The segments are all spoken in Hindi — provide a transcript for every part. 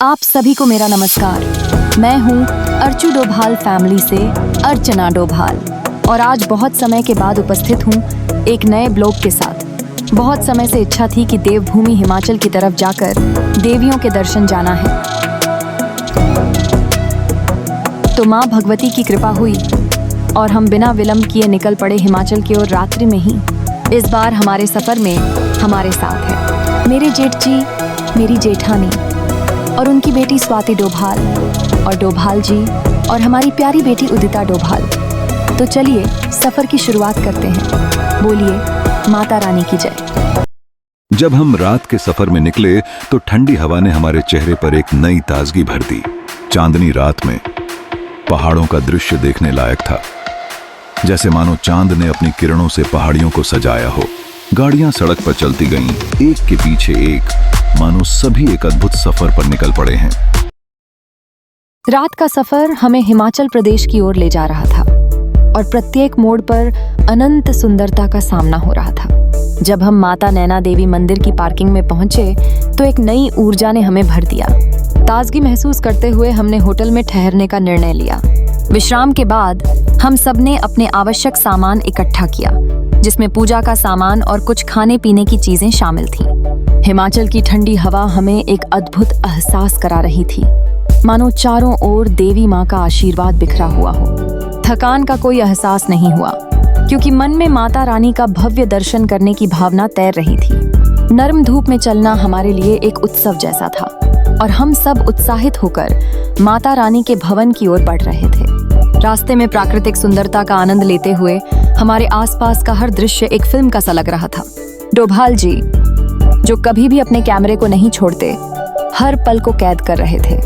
आप सभी को मेरा नमस्कार। मैं हूँ अर्चू डोभाल फैमिली से अर्चना डोभाल और आज बहुत समय के बाद उपस्थित हूँ एक नए ब्लॉग के साथ। बहुत समय से इच्छा थी कि देवभूमि हिमाचल की तरफ जाकर देवियों के दर्शन जाना है, तो माँ भगवती की कृपा हुई और हम बिना विलंब किए निकल पड़े हिमाचल की ओर। रात्रि में ही इस बार हमारे सफर में हमारे साथ है मेरे जेठ जी, मेरी जेठानी और उनकी बेटी स्वाति डोभाल और डोभाल जी और हमारी प्यारी बेटी उदिता डोभाल। तो चलिए सफर की शुरुआत करते हैं। बोलिए माता रानी की जय। जब हम रात के सफर में निकले तो ठंडी हवा ने हमारे चेहरे पर एक नई ताजगी भर दी। चांदनी रात में पहाड़ों का दृश्य देखने लायक था, जैसे मानो चांद ने अपनी किरणों से पहाड़ियों को सजाया हो। गाड़ियां सड़क पर चलती गईं, एक के पीछे एक, मानो सभी एक अद्भुत सफर पर निकल पड़े हैं। रात का सफर हमें हिमाचल प्रदेश की ओर ले जा रहा था और प्रत्येक मोड़ पर अनंत सुंदरता का सामना हो रहा था। जब हम माता नैना देवी मंदिर की पार्किंग में पहुंचे तो एक नई ऊर्जा ने हमें भर दिया। ताजगी महसूस करते हुए हमने होटल में ठहरने का निर्णय लिया। विश्राम के बाद हम सबने अपने आवश्यक सामान इकट्ठा किया, जिसमें पूजा का सामान और कुछ खाने पीने की चीजें शामिल थीं। हिमाचल की ठंडी हवा हमें एक अद्भुत एहसास करा रही थी, मानो चारों ओर देवी माँ का आशीर्वाद बिखरा हुआ हो। थकान का कोई एहसास नहीं हुआ, क्योंकि मन में माता रानी का भव्य दर्शन करने की भावना तैर रही थी। नर्म धूप में चलना हमारे लिए एक उत्सव जैसा था और हम सब उत्साहित होकर माता रानी के भवन की ओर बढ़ रहे थे। रास्ते में प्राकृतिक सुंदरता का आनंद लेते हुए हमारे आसपास का हर दृश्य एक फिल्म का सा लग रहा था। डोभाल जी, जो कभी भी अपने कैमरे को नहीं छोड़ते, हर पल को कैद कर रहे थे।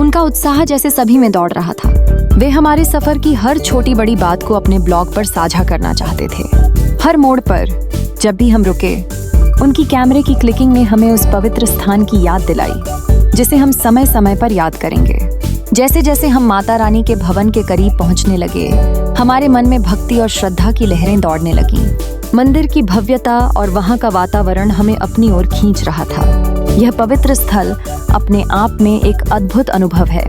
उनका उत्साह जैसे सभी में दौड़ रहा था। वे हमारे सफर की हर छोटी बड़ी बात को अपने ब्लॉग पर साझा करना चाहते थे। हर मोड़ पर जब भी हम रुके, उनकी कैमरे की क्लिकिंग ने हमें उस पवित्र स्थान की याद दिलाई, जिसे हम समय समय पर याद करेंगे। जैसे जैसे हम माता रानी के भवन के करीब पहुंचने लगे, हमारे मन में भक्ति और श्रद्धा की लहरें दौड़ने लगीं। मंदिर की भव्यता और वहां का वातावरण हमें अपनी ओर खींच रहा था। यह पवित्र स्थल अपने आप में एक अद्भुत अनुभव है,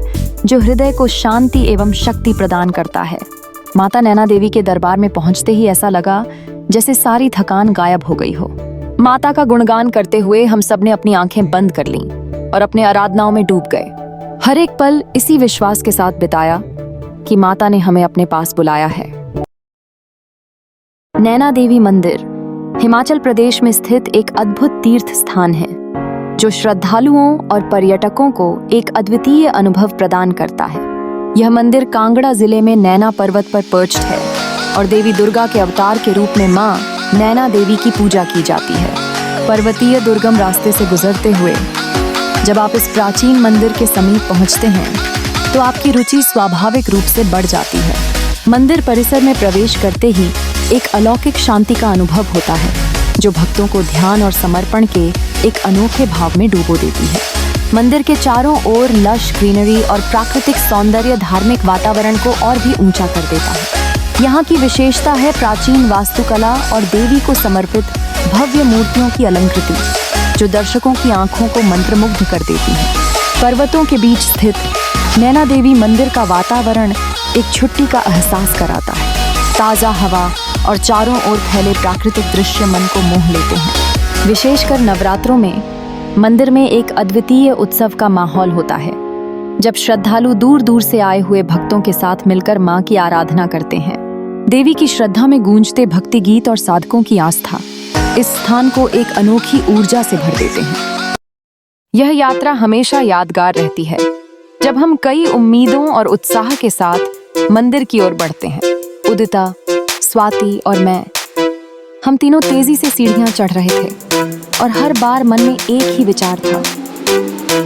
जो हृदय को शांति एवं शक्ति प्रदान करता है। माता नैना देवी के दरबार में पहुंचते ही ऐसा लगा जैसे सारी थकान गायब हो गई हो। माता का गुणगान करते हुए हम सबने अपनी आंखें बंद कर लीं और अपने आराधनाओं में डूब गए। हर एक पल इसी विश्वास के साथ बिताया कि माता ने हमें अपने पास बुलाया है। नैना देवी मंदिर हिमाचल प्रदेश में स्थित एक अद्भुत तीर्थ स्थान है, जो श्रद्धालुओं और पर्यटकों को एक अद्वितीय अनुभव प्रदान करता है। यह मंदिर कांगड़ा जिले में नैना पर्वत पर पर्च्ड है और देवी दुर्गा के अवतार के रूप में मां नैना देवी की पूजा की जाती है। पर्वतीय दुर्गम रास्ते से गुजरते हुए जब आप इस प्राचीन मंदिर के समीप पहुंचते हैं, तो आपकी रुचि स्वाभाविक रूप से बढ़ जाती है। मंदिर परिसर में प्रवेश करते ही एक अलौकिक शांति का अनुभव होता है, जो भक्तों को ध्यान और समर्पण के एक अनोखे भाव में डुबो देती है। मंदिर के चारों ओर लश ग्रीनरी और प्राकृतिक सौंदर्य धार्मिक वातावरण को और भी ऊंचा कर देता है। यहाँ की विशेषता है प्राचीन वास्तुकला और देवी को समर्पित भव्य मूर्तियों की अलंकृति, जो दर्शकों की आंखों को मंत्रमुग्ध कर देती है। पर्वतों के बीच स्थित नैना देवी मंदिर का वातावरण एक छुट्टी का एहसास कराता है। ताज़ा हवा और चारों ओर फैले प्राकृतिक दृश्य मन को मोह लेते हैं। विशेषकर नवरात्रों में मंदिर में एक अद्वितीय उत्सव का माहौल होता है, जब श्रद्धालु दूर दूर से आए हुए भक्तों के साथ मिलकर मां की आराधना करते हैं। देवी की श्रद्धा में गूंजते भक्ति गीत और साधकों की आस्था इस स्थान को एक अनोखी ऊर्जा से भर देते हैं। यह यात्रा हमेशा यादगार रहती है, जब हम कई उम्मीदों और उत्साह के साथ मंदिर की ओर बढ़ते हैं। उदिता, स्वाति और मैं, हम तीनों तेजी से सीढ़ियां चढ़ रहे थे और हर बार मन में एक ही विचार था,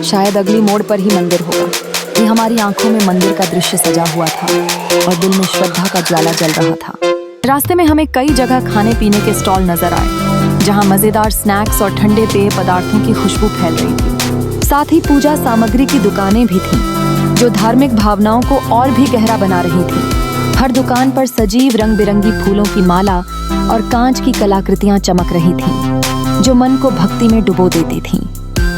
शायद अगली मोड़ पर ही मंदिर होगा। ये हमारी आंखों में मंदिर का दृश्य सजा हुआ था और दिल में श्रद्धा का ज्वाला जल रहा था। रास्ते में हमें कई जगह खाने पीने के स्टॉल नजर आए, जहां मजेदार स्नैक्स और ठंडे पेय पदार्थों की खुशबू फैल रही थी। साथ ही पूजा सामग्री की दुकानें भी थीं, जो धार्मिक भावनाओं को और भी गहरा बना रही थी। हर दुकान पर सजीव रंग बिरंगी फूलों की माला और कांच की कलाकृतियां चमक रही थीं, जो मन को भक्ति में डुबो देती थीं।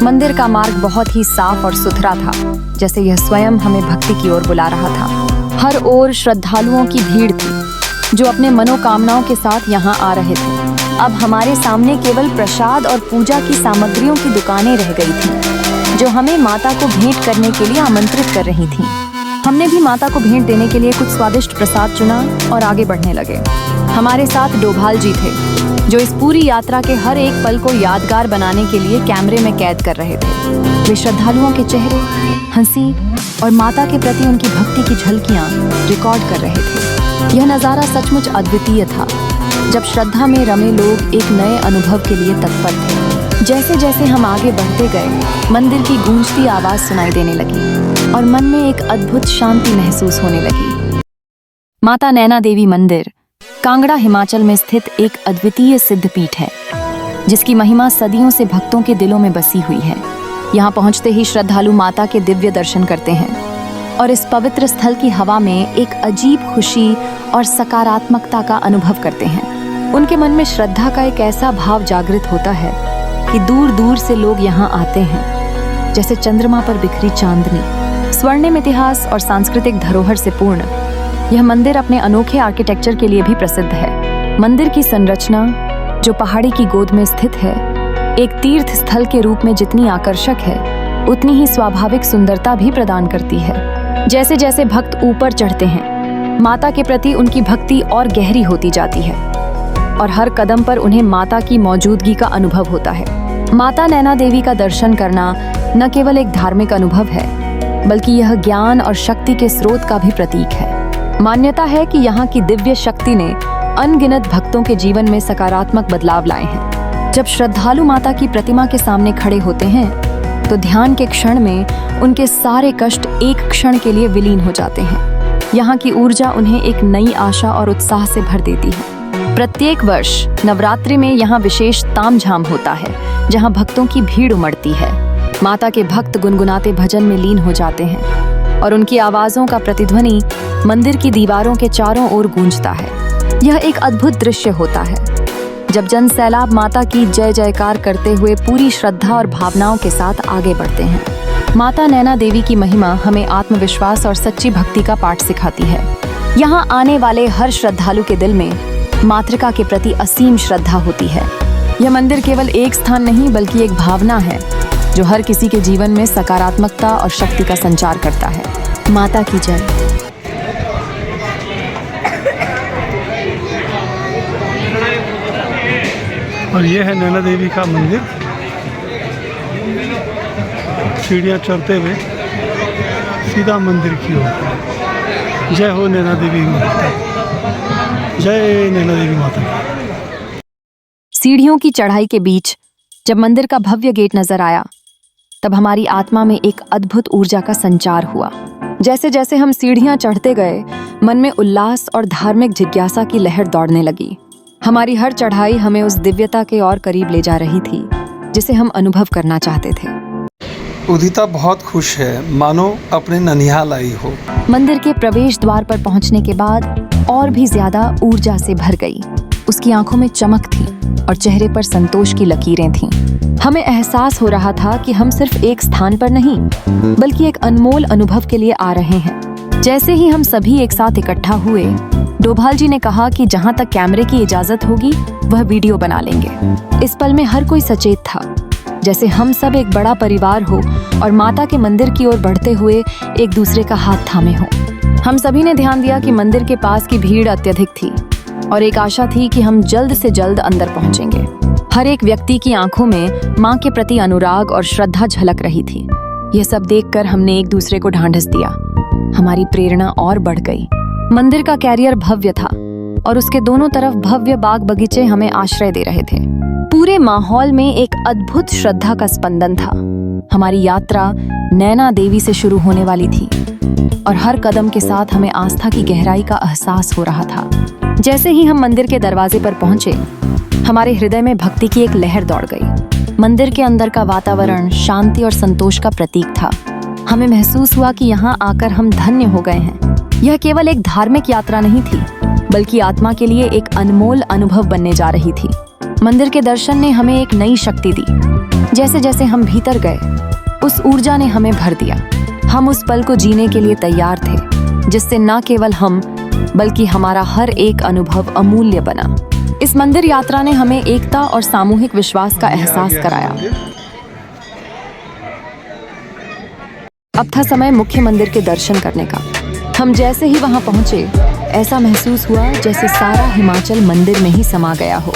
मंदिर का मार्ग बहुत ही साफ और सुथरा था, जैसे यह स्वयं हमें भक्ति की ओर बुला रहा था। हर ओर श्रद्धालुओं की भीड़ थी जो अपने मनोकामनाओं के साथ यहाँ आ रहे थे। अब हमारे सामने केवल प्रसाद और पूजा की सामग्रियों की दुकानें रह गई थीं, जो हमें माता को भेंट करने के लिए आमंत्रित कर रही थीं। हमने भी माता को भेंट देने के लिए कुछ स्वादिष्ट प्रसाद चुना और आगे बढ़ने लगे। हमारे साथ डोभाल जी थे, जो इस पूरी यात्रा के हर एक पल को यादगार बनाने के लिए कैमरे में कैद कर रहे थे। वे श्रद्धालुओं के चेहरे, हंसी और माता के प्रति उनकी भक्ति की झलकियां रिकॉर्ड कर रहे थे। यह नज़ारा सचमुच अद्वितीय था, जब श्रद्धा में रमे लोग एक नए अनुभव के लिए तत्पर थे। जैसे जैसे हम आगे बढ़ते गए, मंदिर की गूंजती आवाज सुनाई देने लगी और मन में एक अद्भुत शांति महसूस होने लगी। माता नैना देवी मंदिर कांगड़ा, हिमाचल में स्थित एक अद्वितीय सिद्धपीठ है, जिसकी महिमा सदियों से भक्तों के दिलों में बसी हुई है। यहाँ पहुँचते ही श्रद्धालु माता के दिव्य दर्शन करते हैं और इस पवित्र स्थल की हवा में एक अजीब खुशी और सकारात्मकता का अनुभव करते हैं। उनके मन में श्रद्धा का एक ऐसा भाव जागृत होता है कि दूर दूर से लोग यहाँ आते हैं, जैसे चंद्रमा पर बिखरी चांदनी। स्वर्णिम इतिहास और सांस्कृतिक धरोहर से पूर्ण यह मंदिर अपने अनोखे आर्किटेक्चर के लिए भी प्रसिद्ध है। मंदिर की संरचना, जो पहाड़ी की गोद में स्थित है, एक तीर्थ स्थल के रूप में जितनी आकर्षक है, उतनी ही स्वाभाविक सुंदरता भी प्रदान करती है। जैसे जैसे भक्त ऊपर चढ़ते हैं, माता के प्रति उनकी भक्ति और गहरी होती जाती है और हर कदम पर उन्हें माता की मौजूदगी का अनुभव होता है। माता नैना देवी का दर्शन करना न केवल एक धार्मिक अनुभव है, बल्कि यह ज्ञान और शक्ति के स्रोत का भी प्रतीक है। मान्यता है कि यहाँ की दिव्य शक्ति ने अनगिनत भक्तों के जीवन में सकारात्मक बदलाव लाए हैं। जब श्रद्धालु माता की प्रतिमा के सामने खड़े होते हैं, तो ध्यान के क्षण में उनके सारे कष्ट एक क्षण के लिए विलीन हो जाते हैं। यहाँ की ऊर्जा उन्हें एक नई आशा और उत्साह से भर देती है। प्रत्येक वर्ष नवरात्रि में यहाँ विशेष तामझाम होता है, जहाँ भक्तों की भीड़ उमड़ती है। माता के भक्त गुनगुनाते भजन में लीन हो जाते हैं और उनकी आवाज़ों का प्रतिध्वनि मंदिर की दीवारों के चारों ओर गूंजता है। यह एक अद्भुत दृश्य होता है, जब जन सैलाब माता की जय जयकार करते हुए पूरी श्रद्धा और भावनाओं के साथ आगे बढ़ते हैं। माता नैना देवी की महिमा हमें आत्मविश्वास और सच्ची भक्ति का पाठ सिखाती है। यहाँ आने वाले हर श्रद्धालु के दिल में मातृका के प्रति असीम श्रद्धा होती है। यह मंदिर केवल एक स्थान नहीं, बल्कि एक भावना है, जो हर किसी के जीवन में सकारात्मकता और शक्ति का संचार करता है। माता की जय। और ये है नैना देवी का मंदिर। सीढ़ियाँ चढ़ते हुए सीधा मंदिर की ओर। जय हो नैना देवी माता, जय नैना देवी माता। सीढ़ियों की चढ़ाई के बीच जब मंदिर का भव्य गेट नजर आया, तब हमारी आत्मा में एक अद्भुत ऊर्जा का संचार हुआ। जैसे जैसे हम सीढ़ियां चढ़ते गए, मन में उल्लास और धार्मिक जिज्ञासा की लहर दौड़ने लगी। हमारी हर चढ़ाई हमें उस दिव्यता के और करीब ले जा रही थी, जिसे हम अनुभव करना चाहते थे। उदिता बहुत खुश है, मानो अपने ननिहाल आई हो। मंदिर के प्रवेश द्वार पर पहुंचने के बाद और भी ज्यादा ऊर्जा से भर गई। उसकी आंखों में चमक थी और चेहरे पर संतोष की लकीरें थीं। हमें एहसास हो रहा था कि हम सिर्फ एक स्थान पर नहीं, बल्कि एक अनमोल अनुभव के लिए आ रहे हैं। जैसे ही हम सभी एक साथ इकट्ठा हुए, डोभाल जी ने कहा कि जहां तक कैमरे की इजाजत होगी, वह वीडियो बना लेंगे। इस पल में हर कोई सचेत था, जैसे हम सब एक बड़ा परिवार हो और माता के मंदिर की ओर बढ़ते हुए एक दूसरे का हाथ थामे हो। हम सभी ने ध्यान दिया कि मंदिर के पास की भीड़ अत्यधिक थी और एक आशा थी कि हम जल्द से जल्द अंदर पहुंचेंगे। हर एक व्यक्ति की आंखों में मां के प्रति अनुराग और श्रद्धा झलक रही थी। यह सब देखकर हमने एक दूसरे को ढांढस दिया। हमारी प्रेरणा और बढ़ गई। मंदिर का कैरियर भव्य था और उसके दोनों तरफ भव्य बाग बगीचे हमें आश्रय दे रहे थे। पूरे माहौल में एक अद्भुत श्रद्धा का स्पंदन था। हमारी यात्रा नैना देवी से शुरू होने वाली थी और हर कदम के साथ हमें आस्था की गहराई का एहसास हो रहा था। जैसे ही हम मंदिर के दरवाजे पर पहुंचे, हमारे हृदय में भक्ति की एक लहर दौड़ गई। मंदिर के अंदर का वातावरण शांति और संतोष का प्रतीक था। हमें महसूस हुआ कि यहाँ आकर हम धन्य हो गए हैं। यह केवल एक धार्मिक यात्रा नहीं थी, बल्कि आत्मा के लिए एक अनमोल अनुभव बनने जा रही थी। मंदिर के दर्शन ने हमें एक नई शक्ति दी। जैसे जैसे हम भीतर गए, उस ऊर्जा ने हमें भर दिया। हम उस पल को जीने के लिए तैयार थे, जिससे न केवल हम बल्कि हमारा हर एक अनुभव अमूल्य बना। इस मंदिर यात्रा ने हमें एकता और सामूहिक विश्वास का एहसास कराया। अब था समय मुख्य मंदिर के दर्शन करने का। हम जैसे ही वहां पहुंचे, ऐसा महसूस हुआ जैसे सारा हिमाचल मंदिर में ही समा गया हो।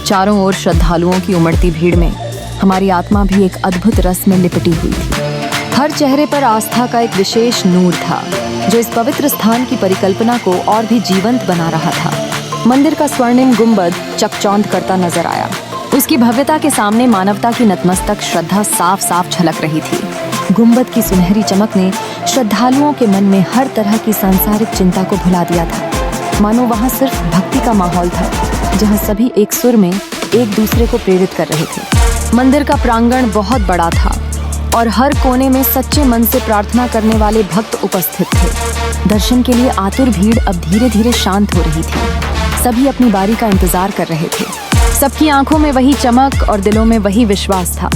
चारों ओर श्रद्धालुओं की उमड़ती भीड़ में हमारी आत्मा भी एक अद्भुत रस में लिपटी हुई थी। हर चेहरे पर आस्था का एक विशेष नूर था, जो इस पवित्र स्थान की परिकल्पना को और भी जीवंत बना रहा था। मंदिर का स्वर्णिम गुंबद चकचौंध करता नजर आया। उसकी भव्यता के सामने मानवता की नतमस्तक श्रद्धा साफ साफ झलक रही थी। गुंबद की सुनहरी चमक ने श्रद्धालुओं के मन में हर तरह की सांसारिक चिंता को भुला दिया था। मानो वहां सिर्फ भक्ति का माहौल था, जहां सभी एक सुर में एक दूसरे को प्रेरित कर रहे थे। मंदिर का प्रांगण बहुत बड़ा था और हर कोने में सच्चे मन से प्रार्थना करने वाले भक्त उपस्थित थे। दर्शन के लिए आतुर भीड़ अब धीरे धीरे शांत हो रही थी। सभी अपनी बारी का इंतजार कर रहे थे। सबकी आंखों में वही चमक और दिलों में वही विश्वास था।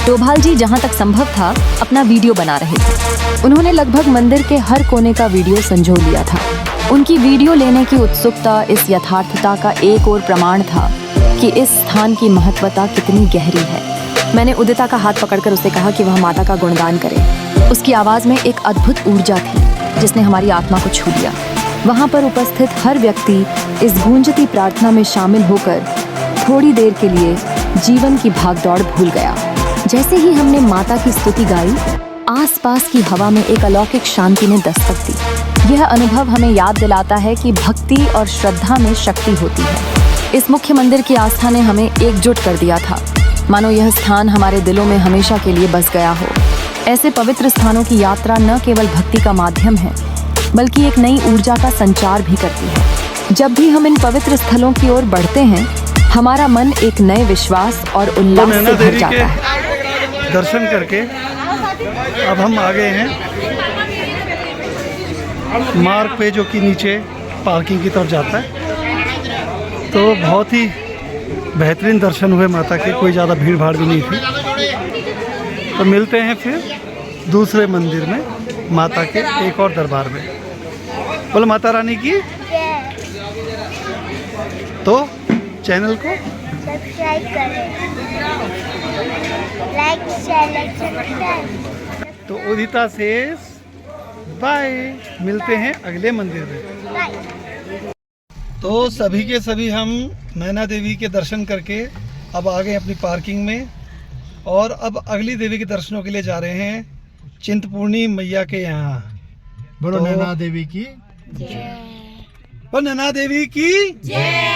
डोभाल जी जहां तक संभव था अपना वीडियो बना रहे थे। उन्होंने लगभग मंदिर के हर कोने का वीडियो संजो लिया था। उनकी वीडियो लेने की उत्सुकता इस यथार्थता का एक और प्रमाण था कि इस स्थान की महत्वता कितनी गहरी है। मैंने उदिता का हाथ पकड़कर उसे कहा कि वह माता का गुणगान करे। उसकी आवाज में एक अद्भुत ऊर्जा थी, जिसने हमारी आत्मा को छू लिया। वहां पर उपस्थित हर व्यक्ति इस गूंजती प्रार्थना में शामिल होकर थोड़ी देर के लिए जीवन की भागदौड़ भूल गया। जैसे ही हमने माता की स्तुति गाई, आसपास की हवा में एक अलौकिक शांति ने दस्तक दी। यह अनुभव हमें याद दिलाता है कि भक्ति और श्रद्धा में शक्ति होती है। इस मुख्य मंदिर की आस्था ने हमें एकजुट कर दिया था, मानो यह स्थान हमारे दिलों में हमेशा के लिए बस गया हो। ऐसे पवित्र स्थानों की यात्रा न केवल भक्ति का माध्यम है, बल्कि एक नई ऊर्जा का संचार भी करती है। जब भी हम इन पवित्र स्थलों की ओर बढ़ते हैं, हमारा मन एक नए विश्वास और उल्लास से भर जाता है। दर्शन करके अब हम आ गए हैं मार्ग पे, जो कि नीचे पार्किंग की तरफ जाता है। तो बहुत ही बेहतरीन दर्शन हुए माता के, कोई ज़्यादा भीड़ भाड़ भी नहीं थी। तो मिलते हैं फिर दूसरे मंदिर में, माता के एक और दरबार में। बोलो माता रानी की। तो चैनल को सब्सक्राइब करें, लाइक शेयर सब्सक्राइब। तो उदिता से बाय, मिलते हैं अगले मंदिर में। बाय। तो सभी के सभी हम नैना देवी के दर्शन करके अब आ गए अपनी पार्किंग में, और अब अगली देवी के दर्शनों के लिए जा रहे हैं चिंतपूर्णी मैया के यहाँ। बोलो तो नैना देवी की बोलो नैना देवी की जय।